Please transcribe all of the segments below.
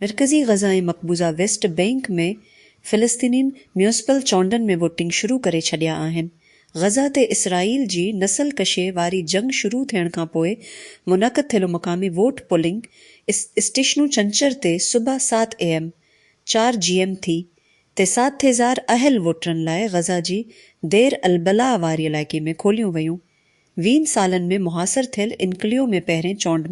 मरकज़ी गज़ा ऐं मक़बूज़ा West Bank में फ़िलिस्तीनीन म्यूनिसिपल चूंडनि में वोटिंग शुरू करे छॾिया आहिनि। गज़ा ते इसराईल जी नस्ल कशे वारी जंग शुरू थियण खां पोइ मुनक़द थियल मुक़ामी वोट पोलिंग स्टेशनूं छंछर ते सुबह 7 AM 4 GM थी ते 7,000 अहल वोटरनि लाइ गज़ा जी देर अलबला वारी इलाइक़े में खोलियूं वयूं। 20 सालनि में मुहासिर थियल इनक्लियो में पहिरें चोंड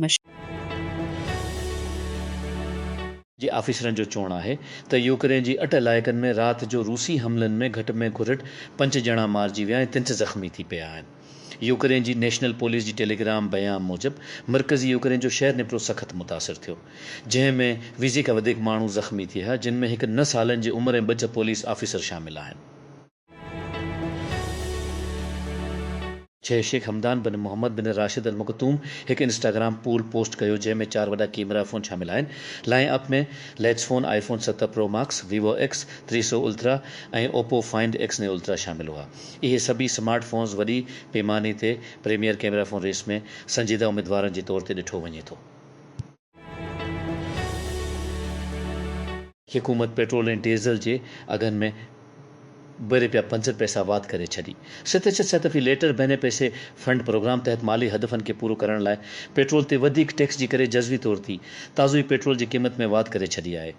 जी आफ़ीसरनि जो चवणु आहे त यूक्रेन जी 8 इलाइक़नि में राति जो रूसी हमलनि में घटि में घुरट 5 ॼणा मारिजी विया ऐं 3 ज़ख़्मी थी पिया आहिनि। यूक्रेन जी नेशनल पुलिस जी टेलीग्राम बयान मूजिबि मरकज़ी यूक्रेन जो शहर निपरो सख़्त मुतासिर थियो, जंहिं में 20 खां वधीक माण्हू ज़ख़्मी थिया, जिन में हिकु 9 सालनि जी उमिरि ऐं 2 पुलिस ऑफिसर शामिल आहिनि। शेख हमदान बिन मोहम्मद बिन राशिद अल मखतूम एक इंस्टाग्राम पूल पोस्ट कयो, जंहिंमें 4 वॾा कैमरा फ़ोन शामिल आहिनि। लाइन अप में let's phone, iPhone 7 Pro Max, Vivo X 300 Ultra ऐं Oppo Find X ने Ultra शामिल हुआ। इहे सभी स्मार्टफोन्स वॾी पैमाने ते प्रीमियर कैमरा फ़ोन रेस में संजीदा उम्मीदवारनि जे तौर ते ॾिठो वञे थो। हुकूमत पेट्रोल ऐं डीज़ल जे अघनि में ₹2.50 वाध करे छॾी। 67 लीटर बहिने पैसे फंड प्रोग्राम तहत माली हदफ़नि खे पूरो करण लाइ पेट्रोल ते वधीक टैक्स जी करे जज़वी तौर ते ताज़ी पेट्रोल जी क़ीमत में वाध करे छॾी आहे।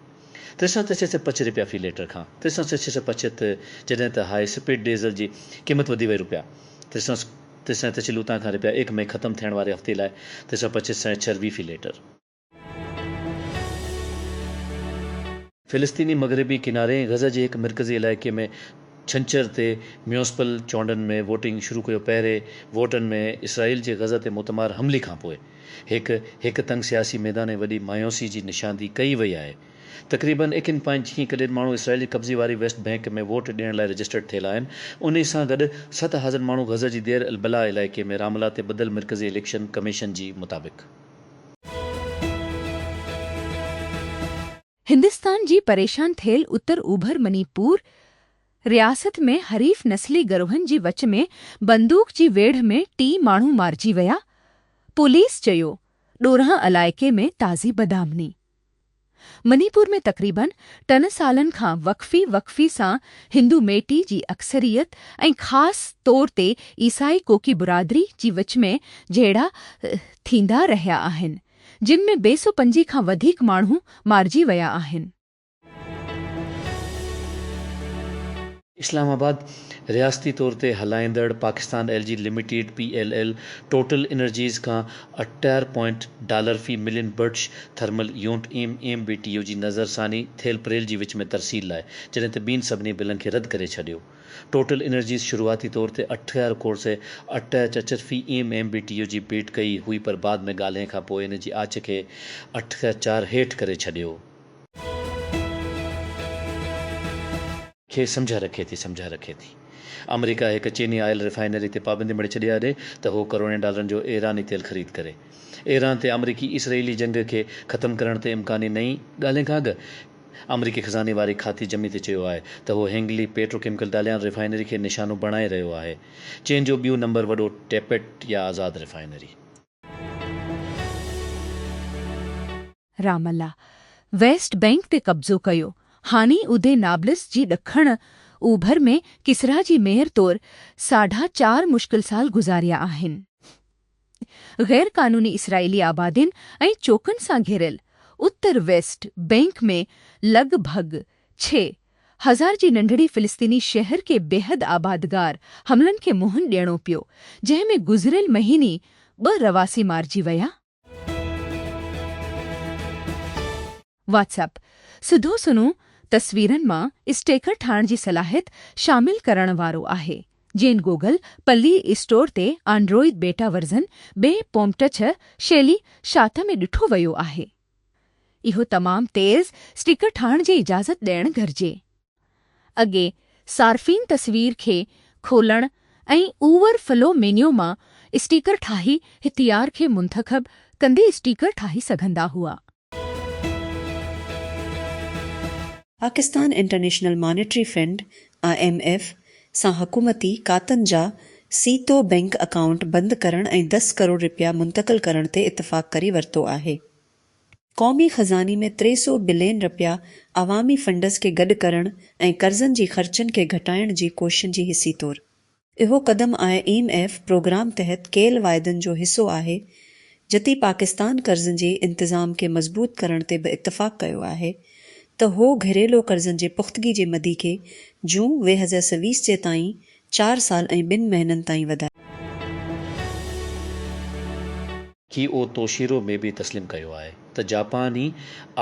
₹365 फ़ी लीटर खां ₹365, जॾहिं त हाई स्पीड डीज़ल जी क़ीमत वधी वई ₹363 लूता खां ₹1 में ख़तमु थियण वारे हफ़्ते लाइ ₹325 फ़ी लीटर। फ़िलिस्तीनी मग़रिबी किनारे गज़ा जे हिकु मरकज़ी इलाइक़े में छंछर ते म्यूनिसिपल चूंडनि में वोटिंग शुरू कयो। पहिरें वोटनि में इसराईल जे गज़ा ते मुतमार हमले खां पोइ हिकु तंग सियासी मैदान ऐं वॾी मायूसी जी निशानदी कई वई आहे। तक़रीबन 1.6 करोड़ माण्हू इसराइली कब्ज़े वारी वेस्ट बैंक में वोट ॾियण लाइ रजिस्टर्ड थियल आहिनि। उन सां गॾु 7,000 माण्हू गज़ा जी देर अलबला इलाइक़े में रामला ते ॿधल मरकज़ी इलेक्शन कमीशन जी मुताबिक़। हिंदुस्तान जी परेशान थियल उत्तर ओभर मणिपुर रियासत में हरीफ नस्ली गिरोहनि जी वच में बंदूक जी वेढ़ में 3 माण्हू मारिजी विया। पुलिस चयो ॾोरां इलाइक़े में ताज़ी बदामनी। मणिपुर में तक़रीबन 3 सालनि खां वक़फ़ी सां हिंदू मेटी जी अक्सरियत ऐं ख़ासि तौर ते ईसाई कोकी बिरादरी जी विच में जहिड़ा थींदा रहिया आहिनि, जिन में 250 खां वधीक माण्हू मारिजी विया आहिनि। इस्लामाबाद रियासती तौर ते हलाईंदड़ Pakistan LG limited PLL total energies खां $18 फ़ी million British thermal unit MBTU जी नज़रसानी थियल अप्रैल जी विच में तरसील लाइ, जॾहिं त ॿियनि सभिनी बिलनि खे रद्द करे छॾियो। टोटल एनर्जीज़ शुरूआती तौर ते 18 करोड़ से 88 फ़ी MBTU जी बीट कई हुई, पर बाद में ॻाल्हि खां पोइ इन जी आच खे 84 हेठि करे छॾियो। खे समझा रखे थी। अमेरिका हिकु चीनी ऑयल रिफाइनरी ते पाबंदी मड़ी छॾी आहे त हो करोड़नि डॉलरनि जो ईरानी तेल ख़रीद करे। ईरान ते अमरीकी इसराईली जंग खे ख़तमु करण ते इम्कानी नई ॻाल्हि खां अॻु अमरीकी ख़ज़ाने वारी खाती जमी ते चयो आहे त हो हेंगली पेट्रोकेमिकल डालियान रिफाइनरी खे निशानो बणाए रहियो आहे। चीन जो ॿियो नंबर वॾो टेपेट या आज़ाद रिफाइनरी। रामल्ला वेस्ट बैंक ते कब्ज़ो कयो। हानी उदे नाबलिस जी ॾखण ओभर में किसरा जी मेयर तौर 4.5 मुश्किल साल गुज़ारिया आहिनि। गैर कानूनी इसराइली आबादिन ऐं चौकनि सां घिरियल उत्तर वेस्ट बैंक में लॻभॻ 6,000 जी नंढड़ी फ़िलिस्तीनी शहर के बेहद आबादगार हमलनि खे मुंहुं ॾियणो पियो, जंहिं में गुज़िरियल महीने 2 रवासी मारिजी विया। व्हाट्सएप सिधो सुनो तस्वीरनि मां स्टेकर ठाहिण जी सलाहियत शामिल करण वारो आहे, जिन गूगल पली स्टोर ते एंड्रॉइड बेटा वर्ज़न 2.6 शैली शात में ॾिठो वियो आहे। इहो तमामु तेज़ स्टिकर ठाहिण जी इजाज़त ॾियणु घुरिजे। अॻे सार्फ़िन तस्वीर खे खोलण ऐं ओवरफ्लो मेन्यू मां स्टिकर ठाही हिथियार खे मुंतख़ब कंदे स्टिकर ठाही सघंदा हुआ। Pakistan international monetary fund IMF सां हुकूमती खातनि जा सीतो बैंक अकाउंट बंदि करण ऐं 10 करोड़ रुपया मुंतक़िल करण ते इतफ़ाक़ करे वरितो आहे। क़ौमी ख़ज़ाने में 300 बिलियन रुपया अवामी फंडस खे गॾु करण ऐं कर्ज़नि जी ख़र्चनि खे घटाइण जी कोशिशुनि जी हिसी तौरु इहो क़दम IMF प्रोग्राम तहत कयल वाइदनि जो हिसो आहे जति पाकिस्तान कर्ज़नि जे इंतिज़ाम खे मज़बूत करण ते बि इतफ़ाक़ कयो आहे त हो घरेलू कर्ज़नि जे पुख़्तगी जे मदी खे जून 2020 जे ताईं 4 साल ऐं 2 महीननि ताईं वधाए की ओ तोशीरो में भी तस्लीम कयो आहे त जापानी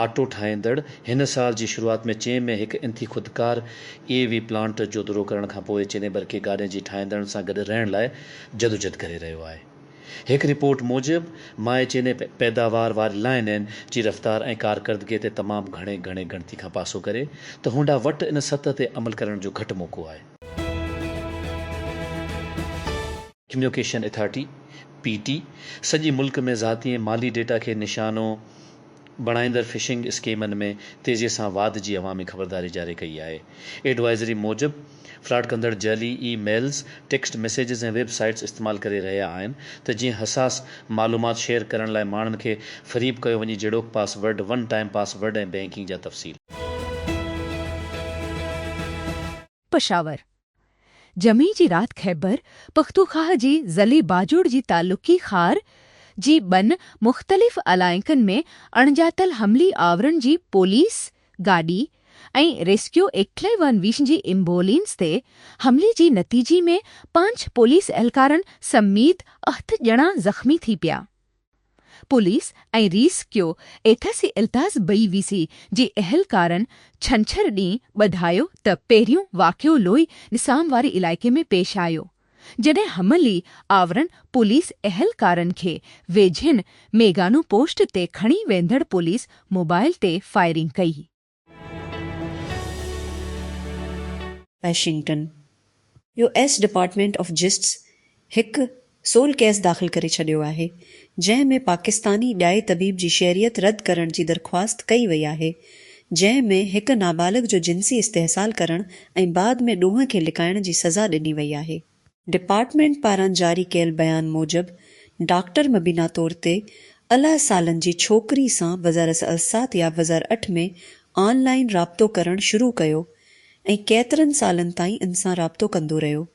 आटो ठाहींदड़ हिन साल जी शुरूआत में चीन में हिकु इंथी खुदकार EV प्लांट जो दौरो करण खां पोइ चीन भर के गाॾियुनि जी ठाहींदड़नि सां गॾु रहण लाइ जदोजहद करे रहियो आहे। हिकु रिपोर्ट मूजिबि माए चीन पैदावार वारी लाइन आहिनि जी रफ़्तार ऐं कारकर्दगीअ ते तमामु घणे गणती खां पासो करे त हुंडा वटि इन सतह ते अमल करण जो घटि मौक़ो आहे। कम्युनिकेशन अथॉरिटी PT सॼी मुल्क में ज़ाती ऐं माली डेटा खे निशानो बणाईंदड़ फिशिंग स्कीमनि में तेज़ीअ सां वाध जी अवामी ख़बरदारी जारी कई आहे। एडवाइज़री मूजिबि फ्रॉड कंदड़ जाली ईमेल्स टेक्स्ट मैसेजिस ऐं वेबसाइट्स इस्तेमालु करे रहिया आहिनि त जीअं हसास मालूमात शेयर करण लाइ माण्हुनि खे फ़रीब कयो वञे जहिड़ोक पासवर्ड वन टाइम पासवर्ड ऐं बैंकिंग जा तफ़सील। पेशावर जमी जी रात ख़ैबर पख्तूनख्वा जी ज़ली बाजोड़ जी तालुकी खार जी बन मुख़्तलिफ़ इलाइक़नि में अणॼातल हमली आवरनि जी पोलीस गाॾी ऐं रेस्क्यू 21 जी एम्बुलेंस ते हमले जी नतीजे में 5 पुलिस एहलकारनि समेत 8 ॼणा ज़ख़्मी थी पिया। पुलिस ऐं रेस्क्यू एथसी इल्ताज़ BVC जे एहलकारनि छंछरु ॾींहुं ॿुधायो त पहिरियों वाक़ियो लोई निसाम वारे इलाइक़े में पेश आयो जॾहिं हमली आवरनि पुलिस एहलकारनि खे वेझनि मेगानो पोस्ट ते खणी वेंदड़ पुलिस मोबाइल ते फायरिंग कई। Washington US department of justice हिकु सोल केस दाख़िल करे छॾियो आहे जंहिं में पाकिस्तानी ॼाए तबीब जी शहरियत रद्द करण जी दरख़्वास्त कई वई आहे जंहिं में हिकु नाबालिग जो जिन्सी इस्तेहसाल करण ऐं बाद में ॾोह खे लिकाइण जी सज़ा ॾिनी वई आहे। डिपार्टमेंट पारां जारी कयल बयान मूजिबि डॉक्टर मबीना तौर ते 11 सालनि जी छोकिरी सां वज़ार 7 या वज़ार 8 में ऑनलाइन राब्तो करणु शुरू कयो ऐं केतिरनि सालनि ताईं इन सां राब्तो कंदो रहियो।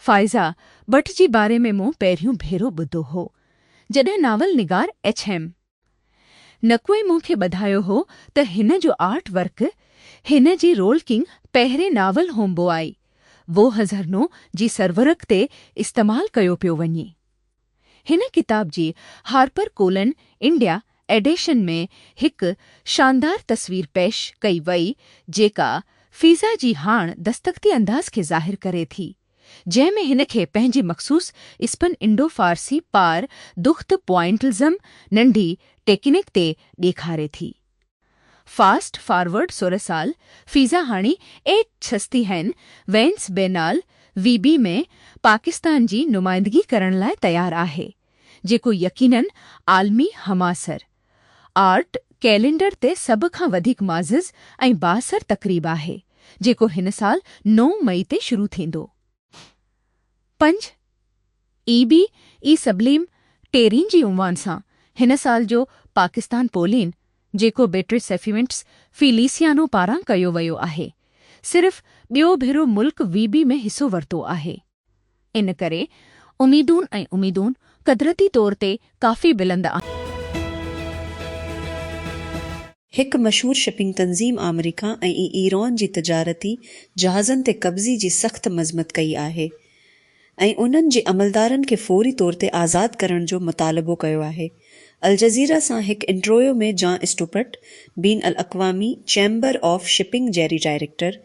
फ़ाइज़ा भट्ट जी बारे में मूं पहिरियों भेरो ॿुधो हो जॾहिं नावल निगार HM नक़वे मूंखे ॿुधायो हो त हिन जो आर्ट वर्क हिन जी रोल किंग पहिरें नावल होम्बो आई वो हज़रनो जी सरवरक ते इस्तेमालु कयो पियो वञे। हिन किताब जी हार्पर कोलन इंडिया एडिशन में हिकु शानदार तस्वीर पेश कई वई जेका फ़ीज़ा जी हाण दस्तख़ती अंदाज़ खे ज़ाहिर करे थी जंहिं में हिन खे पंहिंजी मख़सूस इस्पन इंडो फारसी पार दुख्त पॉइंटलिज़म नंढी टेक्निक ते ॾेखारे थी। फास्ट फॉरवर्ड 16 साल फ़ीज़ा हाणी एट छस्ती हैन वेंस बेनाल VB में पाकिस्तान जी नुमाइंदगी करण लाइ तयारु आहे जेको यकीनन आलमी हमासर आर्ट कैलेंडर ते सभ खां वधीक माज़िज़ ऐं बासर तक़रीब आहे जेको हिन साल 9 मई ते शुरू थींदो। 5 EB सबलीम टेरीन जी उनवान सां हिन साल जो पाकिस्तान पोलिन जेको बेट्रिस एफिमेंट्स फिलिसियानो पारां कयो वियो आहे सिर्फ़ ॿियो भेरो मुल्क VB में हिसो वरितो आहे। इन करे उमीदूं क़दरती तौर ते काफ़ी बुलंद आहिनि। हिकु मशहूर शिपिंग तंज़ीम अमेरिका ऐं ईरान जी तिजारती जहाज़नि ते कब्ज़े जी सख़्त मज़म्मत कई आहे ऐं उन्हनि जे अमलदारनि खे फ़ौरी तौर ते आज़ादु करण जो मुतालबो कयो आहे। अल जज़ीरा सां हिकु इंटरव्यू में जॉन स्टुअर्ट बीन अल-अक़वामी चैम्बर ऑफ शिपिंग जैरी डायरेक्टर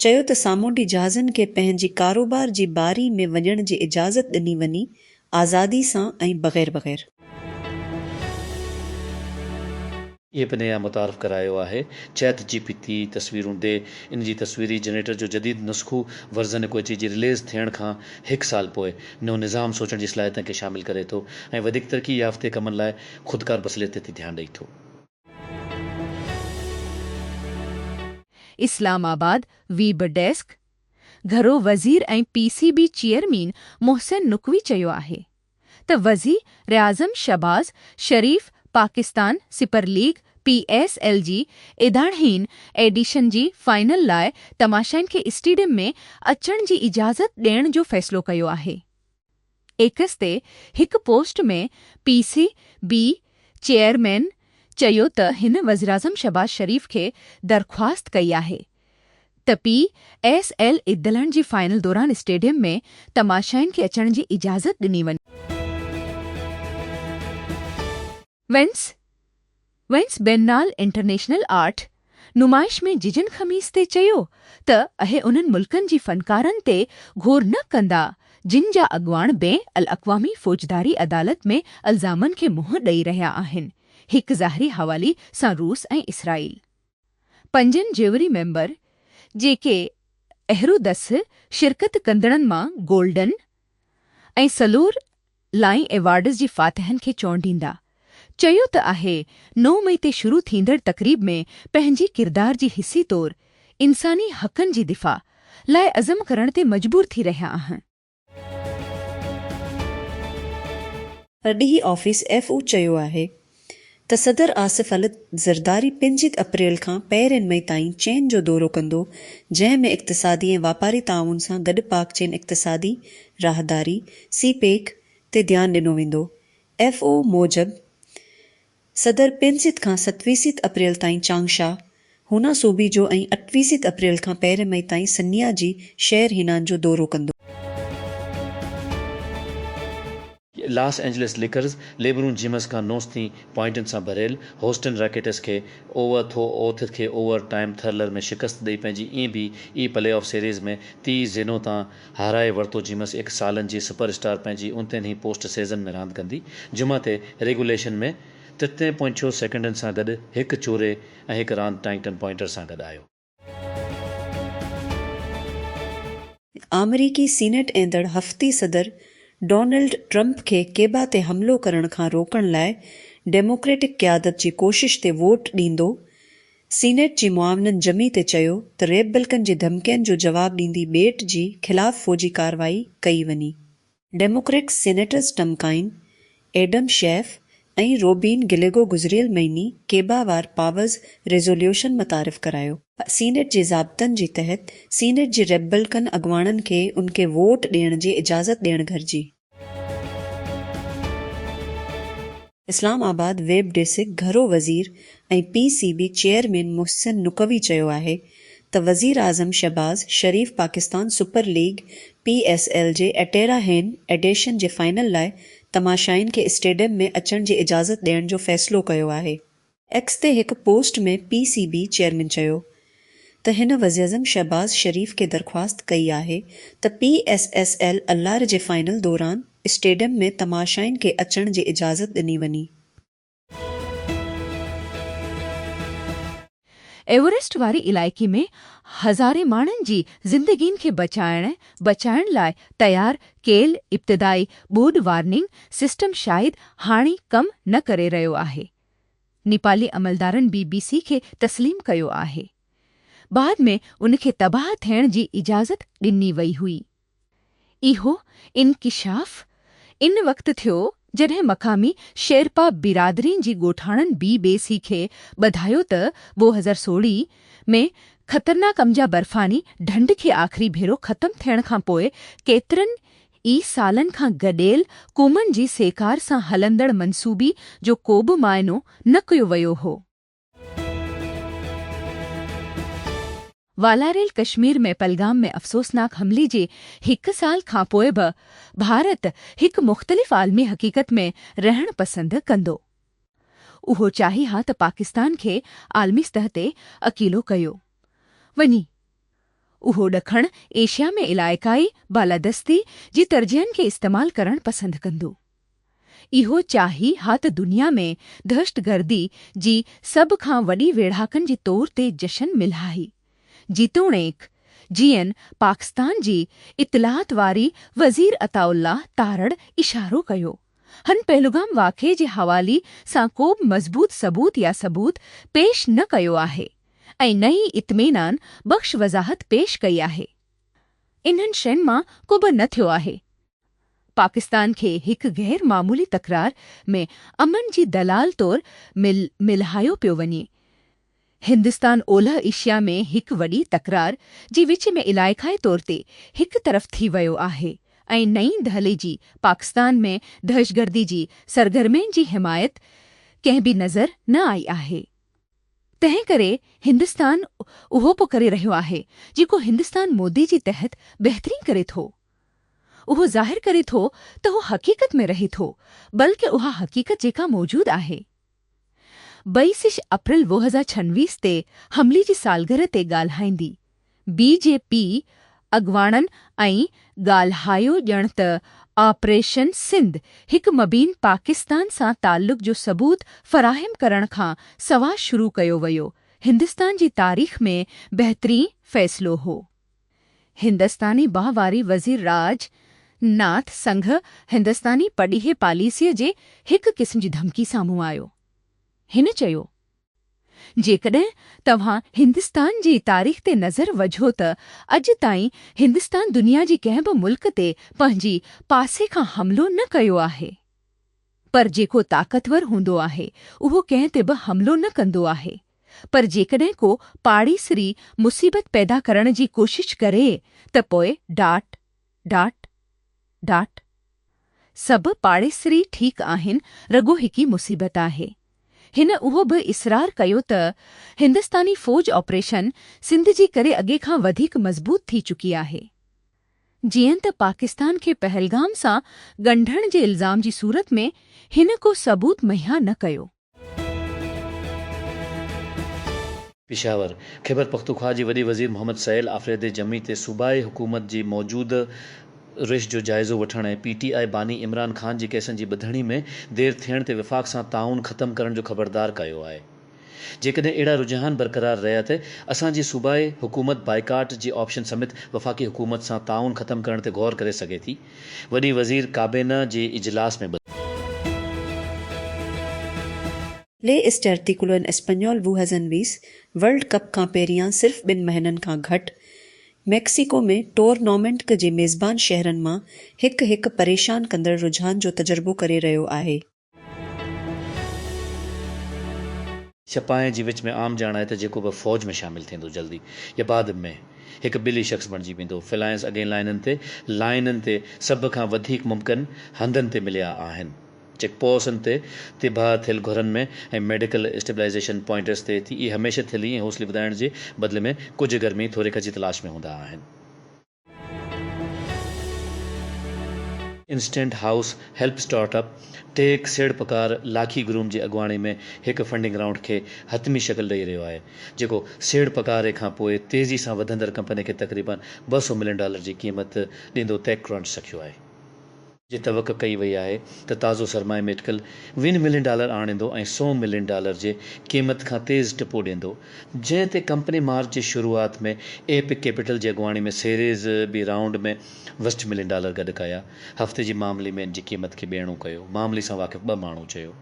चयो त सामूंडी जहाज़नि खे पंहिंजी कारोबार जी बारी में वञण जी इजाज़त ॾिनी वञी आज़ादी सां ऐं बग़ैर ये बि नया मुतारफ़ करायो आहे। चैट GPT तस्वीरूं ॾे इन जी तस्वीरी जनरेटर जो जदीद नुस्ख़ो वर्ज़न कोची जी रिलीज़ थियण खां 1 साल पोइ नओं निज़ाम सोचण जी सलाहियतनि खे शामिल करे थो ऐं वधीक तरक़ी याफ़्ते कमनि लाइ ख़ुदकार बसलियत ते ध्यानु ॾेई थो। इस्लामाबाद वीब डेस्क घरो वज़ीर ऐं PCB चेयरमैन मोहसिन नक़वी चयो आहे त वज़ीर आज़म शहबाज शरीफ़ पाकिस्तान सुपर लीग PSL जी इदाणहीन एडिशन जी फाइनल लाइ तमाशाइन खे स्टेडियम में अचण जी इजाज़त ॾियण जो फ़ैसिलो कयो आहे। एकस ते हिक पोस्ट में PCB चेयरमैन चयो त हिन वज़ीर-आज़म शहबाज शरीफ़ खे दरख़्वास्त कई आहे त PSL इदलनि जी फाइनल दौरान स्टेडियम में तमाशाइन खे अचण जी इजाज़त ॾिनी वञे। वेंस बेन्नाल इंटरनेशनल आर्ट नुमाइश में जिजन ख़मीस ते चयो त अहे उन्हनि मुल्कनि जी फ़नकारनि ते घोर न कंदा जिन जा अॻुवाण बैन अल-अक़वामी फ़ौजदारी अदालत में इल्ज़ामनि खे मुंहुं ॾेई रहिया आहिनि, हिक ज़ाहिरी हवाली सां रूस ऐं इसराइल। 5 ज्यूरी मेंबर जेके अहरुदस शिरकत कंदड़नि मां गोल्डन ऐं सलोर लाइन एवार्ड्स जी फ़ातिहनि खे चौंडींदा। चयो त आहे 9 मई ते शुरू थींदड़ तक़रीब में पंहिंजी किरदार जी हिस्सी तौर इंसानी हक़नि जी दिफ़ा लाइ अज़म करण ते मजबूर थी रहिया आहिनि। ॾींहुं ऑफिस FO चयो आहे त सदर आसिफ अल ज़रदारी 5 अप्रैल खां पहिरें मई ताईं चीन जो दौरो कंदो, जंहिं में इक़्तिसादी ऐं वापारी ताउन सां गॾु पाक चीन इक़्तिसादी राहदारी CPEC ते ध्यानु ॾिनो वेंदो। FO मूजिब सदर 5 खां 27 अप्रैल ताईं चांगशा, हुना सूबी जो ऐं 28 अप्रैल खां पहिरें मई ताईं सनिया जी शहर हिनान जो दौरो कंदो। लॉस एंजलिस लिकर्स लेबरून जिमस खां 9 पॉइंटनि सां भरियल होस्टन रॉकेट्स खे ओथ खे ओवर टाइम थर्लर में शिकस्त ॾेई पंहिंजी ई प्लेऑफ सीरीज़ में 30 ज़ीनो तां हाराए वरितो। जिमस 1 सालनि जी सुपरस्टार पंहिंजी 29 पोस्ट सीज़न में रांदि कंदी। जुमा ते रेगुलेशन में 3.6 सेकंडनि सां गॾु 1 चोरे ऐं 1 रांदि टाइटन पॉइंटर सां गॾु आयो। अमरीकी सीनेट एंदड़ हफ़्ती सदर डोनाल्ड ट्रंप खे केबा ते हमिलो करण खां रोकण लाइ डेमोक्रेटिक क़यादत जी कोशिश ते वोट ॾींदो। सीनेट जी मुआवनन जमी ते चयो त रेपबल्कन जी धमकियुनि जो जवाब ॾींदी ॿेट जी ख़िलाफ़ फ़ौजी कार्रवाई कई वञी। डेमोक्रेट सीनेटर्स टमकाइन एडम शेफ ऐं रोबिन गिलेगो गुज़िरियल महीने केबावार पावर्स रेज़ोल्यूशन मुतारिफ़ करायो। सीनेट जे ज़ाब्तनि जे तहत सीनेट जे रेपबल्कन अॻुवाणनि खे उनखे वोट ॾियण जी इजाज़त ॾियणु घुरिजे। इस्लामाबाद वेब डेस्क घरो वज़ीर ऐं PCB चेयरमैन मुहसिन नुकवी चयो आहे त वज़ीर आज़म शहबाज शरीफ़ पाकिस्तान सुपर लीग PSL जे एटेराहेन एडिशन जे फाइनल लाइ तमाशाइन खे स्टेडियम में अचण जी इजाज़त ॾियण जो फ़ैसिलो कयो आहे। एक्स ते हिकु पोस्ट में PCB चेयरमैन चयो त हिन वज़ीर आज़म शहबाज शरीफ़ खे दरख़्वास्त कई आहे त PSSL अल्लार जे फाइनल दौरान स्टेडियम में तमाशाइन खे अचण जी इजाज़त ॾिनी वञी। एवरेस्ट वारी इलाइक़े में हज़ारे माण्हुनि जी ज़िंदगियुनि खे बचाइण लाइ तयार कयल इब्तिदाई ॿोॾ वार्निंग सिस्टम शायदि हाणे कमु न करे रहियो आहे। नेपाली अमलदारनि BBC खे तस्लीम कयो आहे। बाद में उनखे तबाह थियण जी इजाज़त ॾिनी वई हुई। इहो इंकिशाफ़ इन वक़्तु थियो जॾहिं मक़ामी शेरपा बिरादरी जी ॻोठाणनि BBC खे ॿुधायो त 2016 में ख़तरनाक अमजा बर्फ़ानी ढंढ खे आख़िरी भेरो ख़तमु थियण खां पोइ केतिरनि ई सालनि खां गॾियल क़ौमुनि जी सेकार सां हलंदड़ मंसूबी जो को बि माइनो न कयो वियो हो। वालारेल कश्मीर में पहलगाम में अफ़सोसनाक हमले जे 1 साल खां पोइ बि भारत हिकु मुख़्तलिफ़ आलमी हक़ीक़त में रहण पसंदि कंदो। उहो चाही हा त पाकिस्तान खे आलमी सतह ते अकेलो कयो वञी। उहो ॾखण एशिया में इलाइक़ाई बालादस्ती जी तरजीहनि खे इस्तेमालु करणु पसंदि कंदो। इहो चाही हा त दुनिया में दहशतगर्दी जी सभ खां वॾी वेढ़ाकनि जे तौर ते जशन मिलाही, जीतोणीक जीअं पाकिस्तान जी इतलात वारी वज़ीर अताउल्लाह तारड़ इशारो कयो। हन पहलगाम वाक़िए जे हवाले सां को बि मज़बूत सबूत पेश न कयो आहे ऐं न ई इत्मीनान बख़्श वज़ाहत पेश कई आहे। इन्हनि शयुनि मां को बि न थियो आहे। पाकिस्तान खे हिक गैर मामूली तकरार में अमन जी दलाल तौर मिलहायो पियो वञे। हिंदुस्तान ओलह एशिया में हिक वॾी तकरार जी विच में इलाइक़ाई तौर ते हिक तरफ़ थी वियो आहे ऐं नईं दहली जी पाकिस्तान में दहशतगर्दी जी सरगर्मियुनि जी हिमायत कंहिं बि नज़र न आई आहे। तंहिं करे हिंदुस्तान उहो पोइ करे रहियो आहे जेको हिंदुस्तान मोदी जी तहत बहितरी करे थो। उहो ज़ाहिर करे थो त उहो हक़ीक़त में रहे थो, बल्कि उहा हक़ीक़त जेका मौजूद आहे। 22 अप्रैल 2026 ते हमले जी सालगिरह ते ॻाल्हाईंदी बीजेपी अॻवाननि ऐं ॻाल्हायो ॼण त ऑपरेशन सिंध हिक मबीन पाकिस्तान सां ताल्लुक़ जो सबूत फ़राहिम करण खां सवाइ शुरू कयो वियो हिंदुस्तान जी तारीख़ में बहितरीन फ़ैसिलो हो। हिंदुस्तानी बाहवारी वज़ीर राजनाथ संघ हिंदुस्तानी पड़ीहे पॉलिसीअ जे हिक क़िस्म जी धमकी साम्हूं आयो। हिन चयो, जेकॾहिं तव्हां हिंदुस्तान जी तारीख़ ते नज़र वझो त अॼु ताईं हिंदुस्तान दुनिया जी कंहिं बि मुल्क ते पंहिंजी पासे खां हमिलो न कयो आहे। पर जेको ताक़तवर हूंदो आहे उहो कंहिं ते बि हमिलो न कंदो आहे। पर जेकॾहिं को पाड़ीसरी मुसीबत पैदा करण जी कोशिश करे त पोइ डाट डाट डाट सभु पाड़ेसरी ठीकु आहिनि, रॻो हिकी मुसीबत आहे। हिन उहो बि इसरार कयो त हिंदुस्तानी फ़ौज ऑपरेशन सिंध जी करे अॻे खां वधीक मज़बूत थी चुकी आहे। जीअं त पाकिस्तान खे पहलगाम सां ॻंढण जे इल्ज़ाम जी सूरत में हिन को सबूत मुहैया न कयो। पिशावर ख़ैबर पख्तूनख्वा जी वॾी वज़ीर मोहम्मद सैल आफ़रीदी जमी ते सूबाई हुकूमत जी मौजूदु रिश जो जाइज़ो वठण ऐं PTI बानी इमरान ख़ान जी केसनि जी ॿुधणी में देर थियण ते विफ़ाक़ सां ताउन ख़तमु करण जो ख़बरदार कयो आहे। जेकॾहिं अहिड़ा रुझान बरक़रार रहिया त असांजी सूबाई हुकूमत बाइकाट जी ऑप्शन समेत वफ़ाक़ी हुकूमत सां ताउन ख़तमु करण ते गौर करे सघे थी, वॾी वज़ीर काबीना जे इजलास में Les Artículo en Español 2020 world कप खां पहिरियां सिर्फ़ 2 महीननि खां घटि मैक्सिको में टूर्नामेंट जे मेज़बान शहरनि मां हिकु परेशान कंदड़ रुझान जो तजुर्बो करे रहियो आहे। छपाएं जी विच में आम ॼाण आहे त जेको बि फ़ौज में शामिलु थींदो जल्दी या बाद में हिकु बिली शख़्स बणिजी वेंदो। फिलायंस अॻे लाइननि ते सभ खां वधीक मुमकिन हंधनि ते मिलिया आहिनि। चेकपोस्टनि ते तिबाह थियल घरनि में ऐं मेडिकल स्टेबलाइज़ेशन पॉइंटर्स ते इहे हमेशह थियली ऐं हौसले वधाइण जे बदिले में कुझु गर्मी थोरे जी तलाश में हूंदा आहिनि। Instant house help startup tech सेड़पकार लाखी ग्रूम जी अॻुवाणी में हिकु फंडिंग राउंड खे हतमी शक्ल ॾेई रहियो आहे, जेको सेड़पकारे खां पोइ तेज़ी सां वधंदड़ कंपनी खे तक़रीबन $200 मिलियन जी क़ीमत ॾींदो TechCrunch सखियो आहे। जी तवक़ कई वई आहे त ताज़ो सरमाए मेडिकल $20 मिलियन आणींदो ऐं $100 मिलियन जे क़ीमत खां तेज़ टिपो ॾींदो, जंहिं ते कंपनी मार्च जी शुरूआति में एपिक कैपिटल जी अॻुवाणी में सीरीज़ बी राउंड में $20 मिलियन गॾु कया। हफ़्ते जी मामले में इन जी क़ीमत खे ॿेणो कयो। मामले सां वाक़िफ़ 2 माण्हू चयो।